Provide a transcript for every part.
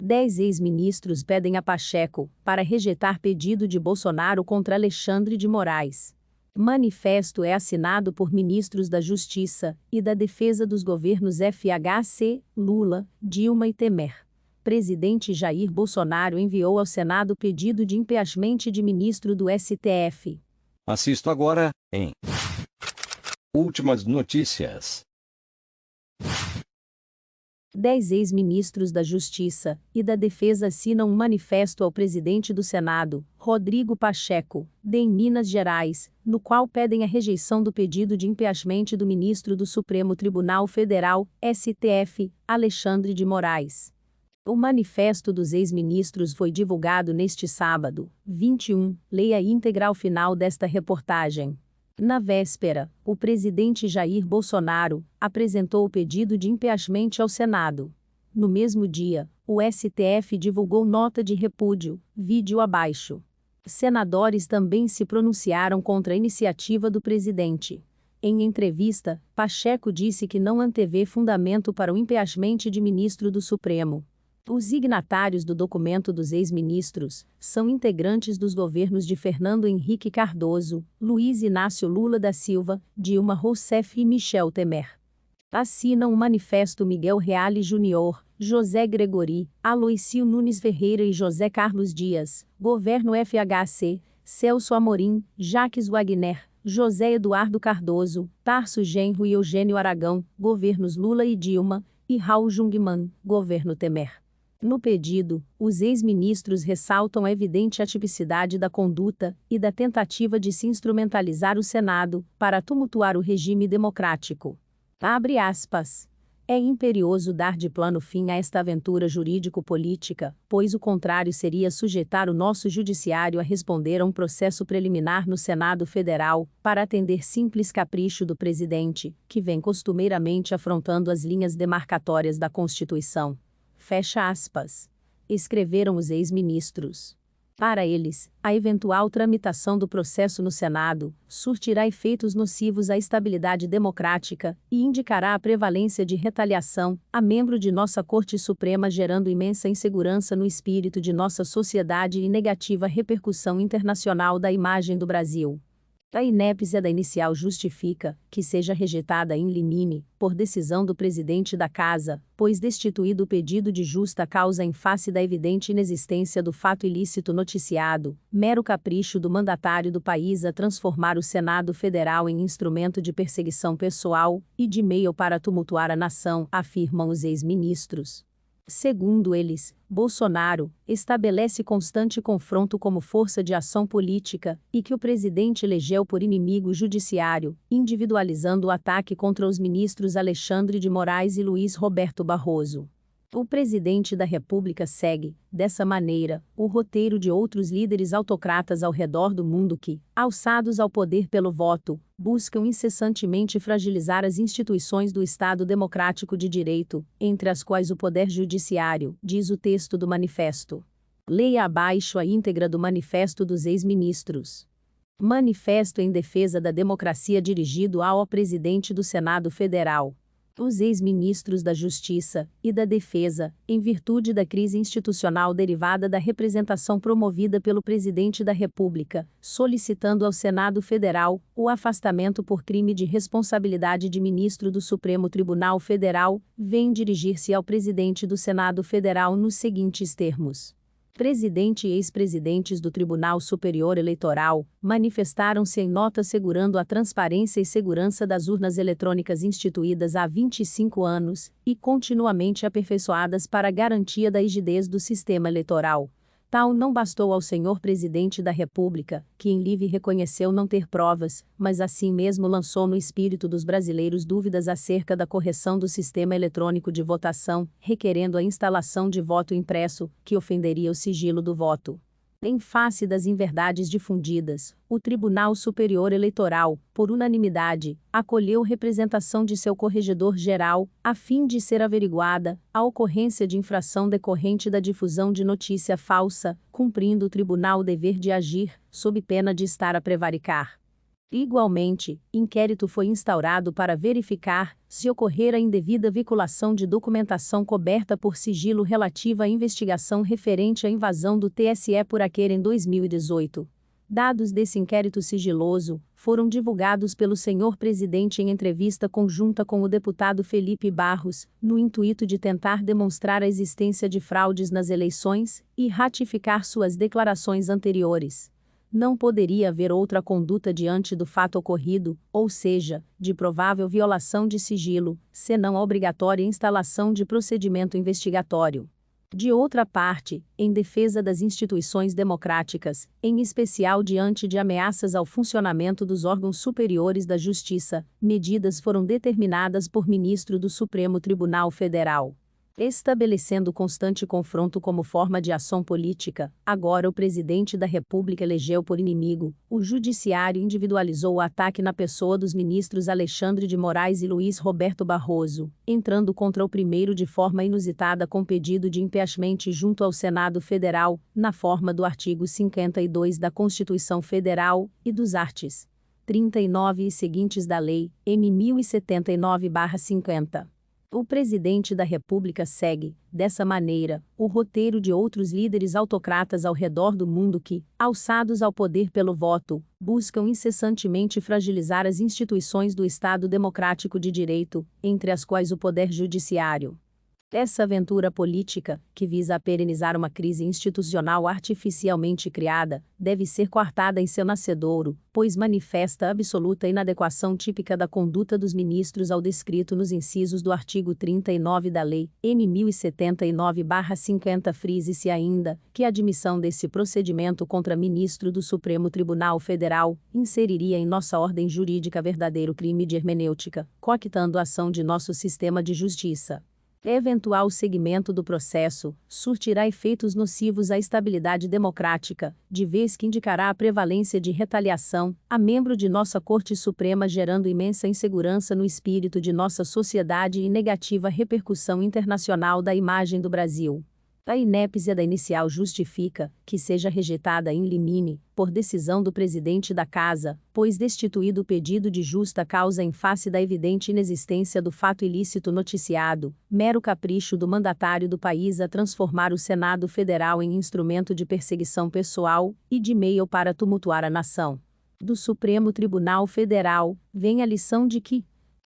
10 ex-ministros pedem a Pacheco para rejeitar pedido de Bolsonaro contra Alexandre de Moraes. Manifesto é assinado por ministros da Justiça e da Defesa dos governos FHC, Lula, Dilma e Temer. Presidente Jair Bolsonaro enviou ao Senado pedido de impeachment de ministro do STF. Assisto agora, em Últimas Notícias. 10 ex-ministros da Justiça e da Defesa assinam um manifesto ao presidente do Senado, Rodrigo Pacheco, em Minas Gerais, no qual pedem a rejeição do pedido de impeachment do ministro do Supremo Tribunal Federal, STF, Alexandre de Moraes. O manifesto dos ex-ministros foi divulgado neste sábado, 21. Leia a íntegra ao final desta reportagem. Na véspera, o presidente Jair Bolsonaro apresentou o pedido de impeachment ao Senado. No mesmo dia, o STF divulgou nota de repúdio, vídeo abaixo. Senadores também se pronunciaram contra a iniciativa do presidente. Em entrevista, Pacheco disse que não antevê fundamento para o impeachment de ministro do Supremo. Os signatários do documento dos ex-ministros são integrantes dos governos de Fernando Henrique Cardoso, Luiz Inácio Lula da Silva, Dilma Rousseff e Michel Temer. Assinam o manifesto Miguel Reale Júnior, José Gregori, Aloísio Nunes Ferreira e José Carlos Dias, Governo FHC, Celso Amorim, Jacques Wagner, José Eduardo Cardoso, Tarso Genro e Eugênio Aragão, Governos Lula e Dilma, e Raul Jungmann, Governo Temer. No pedido, os ex-ministros ressaltam a evidente atipicidade da conduta e da tentativa de se instrumentalizar o Senado para tumultuar o regime democrático. Abre aspas. É imperioso dar de plano fim a esta aventura jurídico-política, pois o contrário seria sujeitar o nosso judiciário a responder a um processo preliminar no Senado Federal, para atender simples capricho do presidente, que vem costumeiramente afrontando as linhas demarcatórias da Constituição. Fecha aspas. Escreveram os ex-ministros. Para eles, a eventual tramitação do processo no Senado surtirá efeitos nocivos à estabilidade democrática e indicará a prevalência de retaliação a membro de nossa Corte Suprema, gerando imensa insegurança no espírito de nossa sociedade e negativa repercussão internacional da imagem do Brasil. A inépcia da inicial justifica que seja rejeitada in limine, por decisão do presidente da Casa, pois destituído o pedido de justa causa em face da evidente inexistência do fato ilícito noticiado, mero capricho do mandatário do país a transformar o Senado Federal em instrumento de perseguição pessoal e de meio para tumultuar a nação, afirmam os ex-ministros. Segundo eles, Bolsonaro estabelece constante confronto como força de ação política e que o presidente elegeu por inimigo judiciário, individualizando o ataque contra os ministros Alexandre de Moraes e Luiz Roberto Barroso. O presidente da República segue, dessa maneira, o roteiro de outros líderes autocratas ao redor do mundo que, alçados ao poder pelo voto, buscam incessantemente fragilizar as instituições do Estado Democrático de Direito, entre as quais o Poder Judiciário, diz o texto do manifesto. Leia abaixo a íntegra do manifesto dos ex-ministros. Manifesto em defesa da democracia dirigido ao presidente do Senado Federal. Os ex-ministros da Justiça e da Defesa, em virtude da crise institucional derivada da representação promovida pelo presidente da República, solicitando ao Senado Federal o afastamento por crime de responsabilidade de ministro do Supremo Tribunal Federal, vêm dirigir-se ao presidente do Senado Federal nos seguintes termos. Presidente e ex-presidentes do Tribunal Superior Eleitoral manifestaram-se em nota assegurando a transparência e segurança das urnas eletrônicas instituídas há 25 anos e continuamente aperfeiçoadas para a garantia da rigidez do sistema eleitoral. Tal não bastou ao senhor presidente da República, que em livre reconheceu não ter provas, mas assim mesmo lançou no espírito dos brasileiros dúvidas acerca da correção do sistema eletrônico de votação, requerendo a instalação de voto impresso, que ofenderia o sigilo do voto. Em face das inverdades difundidas, o Tribunal Superior Eleitoral, por unanimidade, acolheu representação de seu corregedor-geral, a fim de ser averiguada a ocorrência de infração decorrente da difusão de notícia falsa, cumprindo o tribunal o dever de agir, sob pena de estar a prevaricar. Igualmente, inquérito foi instaurado para verificar se ocorrer a indevida vinculação de documentação coberta por sigilo relativa à investigação referente à invasão do TSE por Aquer em 2018. Dados desse inquérito sigiloso foram divulgados pelo senhor presidente em entrevista conjunta com o deputado Felipe Barros, no intuito de tentar demonstrar a existência de fraudes nas eleições e ratificar suas declarações anteriores. Não poderia haver outra conduta diante do fato ocorrido, ou seja, de provável violação de sigilo, senão a obrigatória instalação de procedimento investigatório. De outra parte, em defesa das instituições democráticas, em especial diante de ameaças ao funcionamento dos órgãos superiores da Justiça, medidas foram determinadas por ministro do Supremo Tribunal Federal. Estabelecendo constante confronto como forma de ação política, agora o presidente da República elegeu por inimigo, o judiciário individualizou o ataque na pessoa dos ministros Alexandre de Moraes e Luiz Roberto Barroso, entrando contra o primeiro de forma inusitada com pedido de impeachment junto ao Senado Federal, na forma do artigo 52 da Constituição Federal, e dos arts. 39 e seguintes da Lei, M. 1079/50. O presidente da República segue, dessa maneira, o roteiro de outros líderes autocratas ao redor do mundo que, alçados ao poder pelo voto, buscam incessantemente fragilizar as instituições do Estado democrático de direito, entre as quais o poder judiciário. Essa aventura política, que visa perenizar uma crise institucional artificialmente criada, deve ser coartada em seu nascedouro, pois manifesta a absoluta inadequação típica da conduta dos ministros ao descrito nos incisos do artigo 39 da Lei, M. 1079/50. Frise-se ainda, que a admissão desse procedimento contra ministro do Supremo Tribunal Federal, inseriria em nossa ordem jurídica verdadeiro crime de hermenêutica, coactando a ação de nosso sistema de justiça. Eventual seguimento do processo surtirá efeitos nocivos à estabilidade democrática, de vez que indicará a prevalência de retaliação a membro de nossa Corte Suprema, gerando imensa insegurança no espírito de nossa sociedade e negativa repercussão internacional da imagem do Brasil. A inépcia da inicial justifica que seja rejeitada in limine, por decisão do presidente da Casa, pois destituído o pedido de justa causa em face da evidente inexistência do fato ilícito noticiado, mero capricho do mandatário do país a transformar o Senado Federal em instrumento de perseguição pessoal e de meio para tumultuar a nação. Do Supremo Tribunal Federal, vem a lição de que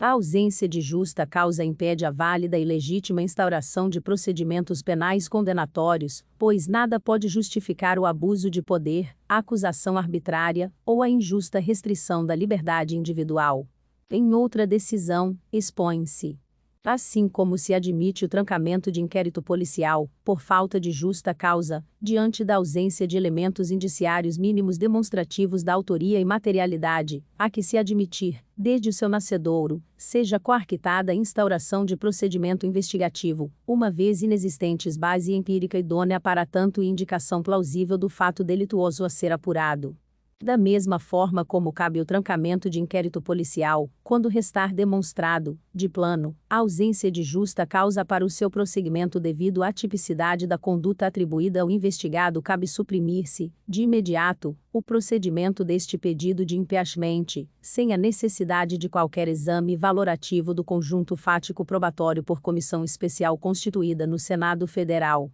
a ausência de justa causa impede a válida e legítima instauração de procedimentos penais condenatórios, pois nada pode justificar o abuso de poder, a acusação arbitrária ou a injusta restrição da liberdade individual. Em outra decisão, expõe-se. Assim como se admite o trancamento de inquérito policial, por falta de justa causa, diante da ausência de elementos indiciários mínimos demonstrativos da autoria e materialidade, há que se admitir, desde o seu nascedouro, seja coartada a instauração de procedimento investigativo, uma vez inexistentes base empírica idônea para tanto e indicação plausível do fato delituoso a ser apurado. Da mesma forma como cabe o trancamento de inquérito policial, quando restar demonstrado, de plano, a ausência de justa causa para o seu prosseguimento devido à tipicidade da conduta atribuída ao investigado, cabe suprimir-se, de imediato, o procedimento deste pedido de impeachment, sem a necessidade de qualquer exame valorativo do conjunto fático probatório por comissão especial constituída no Senado Federal.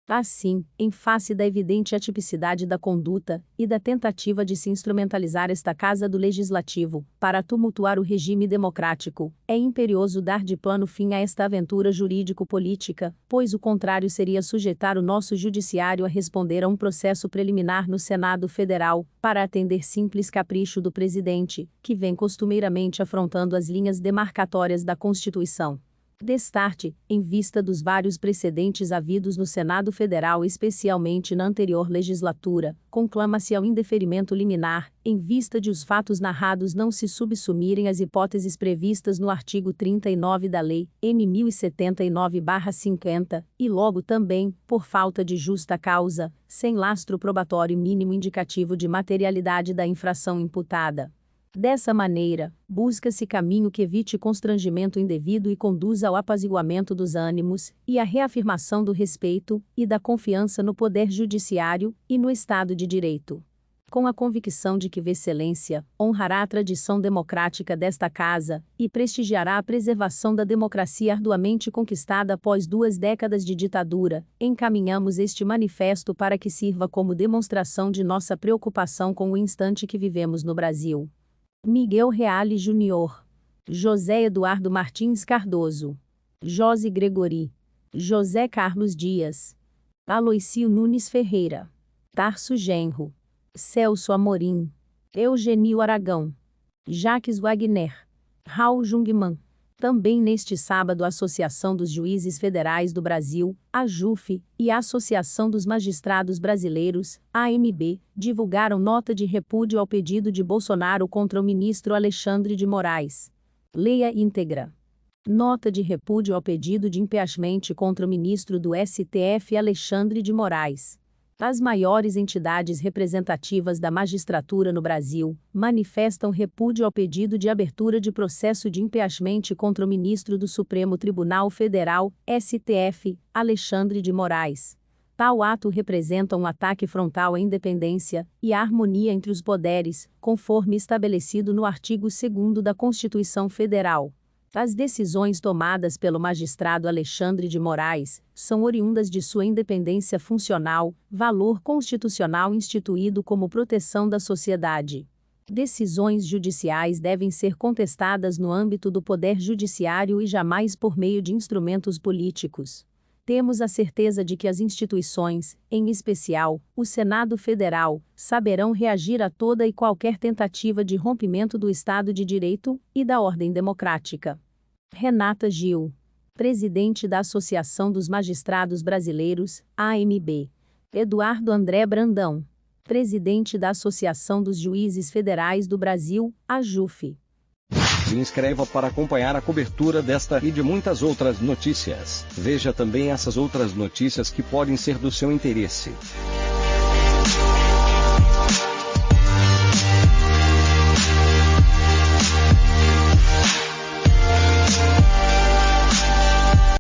Assim, em face da evidente atipicidade da conduta e da tentativa de se instrumentalizar esta Casa do Legislativo para tumultuar o regime democrático, é imperioso dar de plano fim a esta aventura jurídico-política, pois o contrário seria sujeitar o nosso judiciário a responder a um processo preliminar no Senado Federal, para atender simples capricho do presidente, que vem costumeiramente afrontando as linhas demarcatórias da Constituição. Destarte, em vista dos vários precedentes havidos no Senado Federal, especialmente na anterior legislatura, conclama-se ao indeferimento liminar, em vista de os fatos narrados não se subsumirem às hipóteses previstas no artigo 39 da Lei, M. 1079/50, e logo também, por falta de justa causa, sem lastro probatório mínimo indicativo de materialidade da infração imputada. Dessa maneira, busca-se caminho que evite constrangimento indevido e conduza ao apaziguamento dos ânimos, e à reafirmação do respeito e da confiança no Poder Judiciário e no Estado de Direito. com a convicção de que Vossa Excelência honrará a tradição democrática desta Casa e prestigiará a preservação da democracia arduamente conquistada após 2 décadas de ditadura, encaminhamos este manifesto para que sirva como demonstração de nossa preocupação com o instante que vivemos no Brasil. Miguel Reale Júnior, José Eduardo Martins Cardoso, José Gregori, José Carlos Dias, Aloísio Nunes Ferreira, Tarso Genro, Celso Amorim, Eugenio Aragão, Jacques Wagner, Raul Jungmann. Também neste sábado a Associação dos Juízes Federais do Brasil, AJUF, e a Associação dos Magistrados Brasileiros, AMB, divulgaram nota de repúdio ao pedido de Bolsonaro contra o ministro Alexandre de Moraes. Leia íntegra. Nota de repúdio ao pedido de impeachment contra o ministro do STF Alexandre de Moraes. As maiores entidades representativas da magistratura no Brasil manifestam repúdio ao pedido de abertura de processo de impeachment contra o ministro do Supremo Tribunal Federal, STF, Alexandre de Moraes. Tal ato representa um ataque frontal à independência e à harmonia entre os poderes, conforme estabelecido no artigo 2º da Constituição Federal. As decisões tomadas pelo magistrado Alexandre de Moraes são oriundas de sua independência funcional, valor constitucional instituído como proteção da sociedade. Decisões judiciais devem ser contestadas no âmbito do Poder Judiciário e jamais por meio de instrumentos políticos. Temos a certeza de que as instituições, em especial, o Senado Federal, saberão reagir a toda e qualquer tentativa de rompimento do Estado de Direito e da ordem democrática. Renata Gil, presidente da Associação dos Magistrados Brasileiros, AMB. Eduardo André Brandão, presidente da Associação dos Juízes Federais do Brasil, AJUF. Se inscreva para acompanhar a cobertura desta e de muitas outras notícias. Veja também essas outras notícias que podem ser do seu interesse.